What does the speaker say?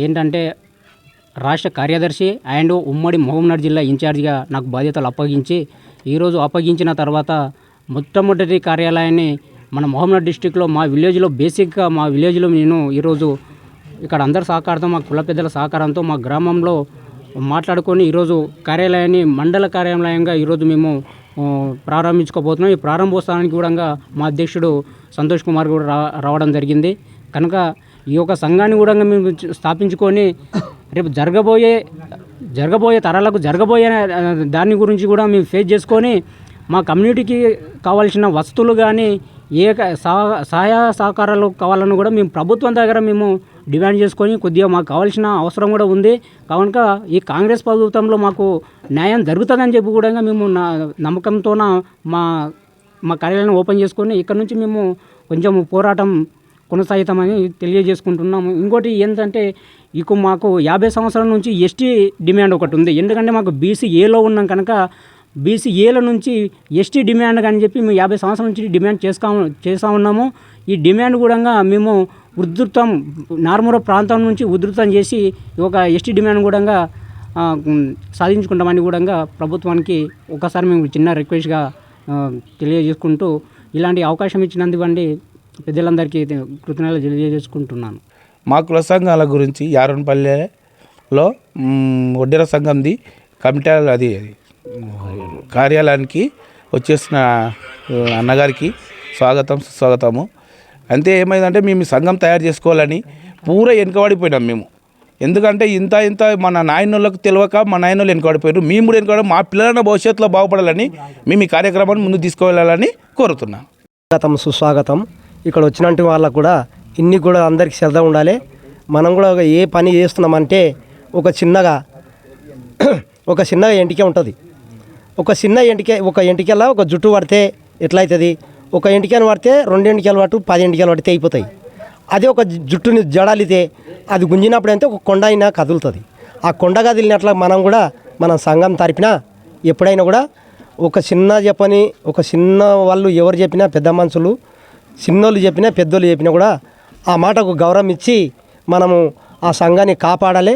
ఏంటంటే రాష్ట్ర కార్యదర్శి అండ్ ఉమ్మడి మహబూబ్నగర్ జిల్లా ఇన్ఛార్జిగా నాకు బాధ్యతలు అప్పగించి ఈరోజు అప్పగించిన తర్వాత మొట్టమొదటి కార్యాలయాన్ని మన మహబూబ్నగర్ డిస్టిక్లో మా విలేజ్లో బేసిక్గా మా విలేజ్లో నేను ఈరోజు ఇక్కడ అందరి సహకారంతో మా కుల పెద్దల సహకారంతో మా గ్రామంలో మాట్లాడుకొని ఈరోజు కార్యాలయాన్ని మండల కార్యాలయంగా ఈరోజు మేము ప్రారంభించుకోబోతున్నాం. ఈ ప్రారంభోత్సవానికి కూడా మా అధ్యక్షుడు సంతోష్ కుమార్ కూడా రావడం జరిగింది. కనుక ఈ యొక్క సంఘాన్ని కూడా మేము స్థాపించుకొని రేపు జరగబోయే తరాలకు జరగబోయే దాని గురించి కూడా మేము ఫేస్ చేసుకొని మా కమ్యూనిటీకి కావాల్సిన వస్తువులు కానీ సహాయ సహకారాలు కావాలని కూడా మేము ప్రభుత్వం దగ్గర మేము డిమాండ్ చేసుకొని కొద్దిగా మాకు కావాల్సిన అవసరం కూడా ఉంది. కనుక ఈ కాంగ్రెస్ ప్రభుత్వంలో మాకు న్యాయం జరుగుతుందని చెప్పి కూడా మేము నమ్మకంతో మా కార్యాలయాన్ని ఓపెన్ చేసుకొని ఇక్కడ నుంచి మేము కొంచెం పోరాటం కొనసాగుతామని తెలియజేసుకుంటున్నాము. ఇంకోటి ఏంటంటే ఇక మాకు 50 సంవత్సరాల నుంచి ఎస్టీ డిమాండ్ ఒకటి ఉంది. ఎందుకంటే మాకు బీసీఏలో ఉన్నాం కనుక బీసీఏల నుంచి ఎస్టీ డిమాండ్ అని చెప్పి మేము 50 సంవత్సరాల నుంచి డిమాండ్ చేస్తూ ఉన్నాము. ఈ డిమాండ్ కూడా మేము నార్మల్ ప్రాంతం నుంచి ఉధృతం చేసి ఒక ఎస్టీ డిమాండ్ కూడా సాధించుకుంటామని కూడా ప్రభుత్వానికి ఒకసారి మేము చిన్న రిక్వెస్ట్గా తెలియజేసుకుంటూ ఇలాంటి అవకాశం ఇచ్చినందుకండి పెద్దలందరికీ కృతజ్ఞతలు తెలియజేసుకుంటున్నాను. మా కుల సంఘాల గురించి యారన్పల్లెలో ఒడ్డెర సంఘంది కమిటీ అది కార్యాలయానికి వచ్చేసిన అన్నగారికి స్వాగతం సుస్వాగతము. అంతే ఏమైందంటే మేము సంఘం తయారు చేసుకోవాలని పూరా వెనుకబడిపోయినాం మేము. ఎందుకంటే ఇంత మన నాయనోళ్ళకు తెలియక మా నాయనోళ్ళు వెనుకబడిపోయారు. మేము కూడా వెనుకబడి మా పిల్లల భవిష్యత్తులో బాగుపడాలని మేము ఈ కార్యక్రమాన్ని ముందుకు తీసుకువెళ్ళాలని కోరుతున్నాం. స్వాగతం సుస్వాగతం. ఇక్కడ వచ్చినట్టు వాళ్ళకు కూడా ఇన్ని కూడా అందరికీ శ్రద్ధ ఉండాలి. మనం కూడా ఏ పని చేస్తున్నామంటే ఒక చిన్నగా ఎంటిక ఉంటుంది. ఒక ఎంటికల్లా ఒక జుట్టు పడితే ఎట్లయితుంది, ఒక ఎంటికను పడితే 2 ఎంటికలు పట్టు 10 ఎంటికలు పడితే అయిపోతాయి. అదే ఒక జుట్టుని జడాలితే అది గుంజినప్పుడు అయితే ఒక కొండ అయినా కదులుతుంది. ఆ కొండ కదిలినట్ల మనం కూడా మన సంఘం తరపున ఎప్పుడైనా కూడా ఒక చిన్న వాళ్ళు ఎవరు చెప్పినా పెద్ద మనుషులు చిన్నోళ్ళు చెప్పినా పెద్దోళ్ళు చెప్పినా కూడా ఆ మాటకు గౌరవం ఇచ్చి మనము ఆ సంఘాన్ని కాపాడాలి.